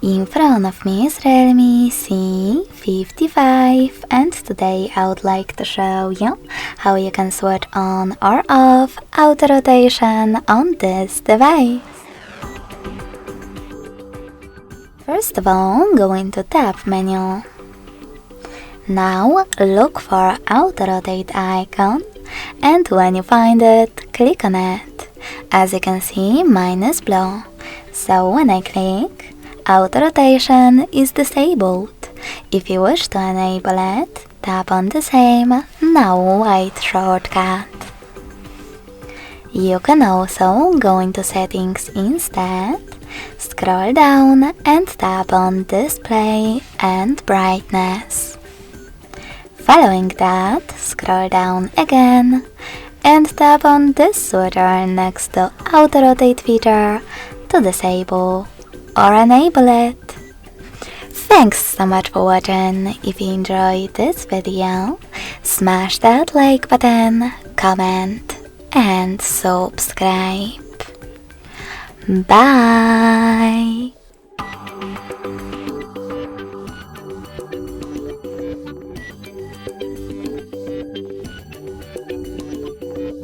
In front of me is REALME C55, and today I would like to show you how you can switch on or off auto rotation on this device. First of all, go into Tab menu. Now look for auto rotate icon, and when you find it, click on it. As you can see, mine is blue, so when I click, auto rotation is disabled. If you wish to enable it, tap on the same now white shortcut. You can also go into settings instead, scroll down and tap on display and brightness. Following that, scroll down again and tap on this switcher next to auto rotate feature to disable or enable it. Thanks so much for watching. If you enjoyed this video, smash that like button, comment and subscribe. Bye!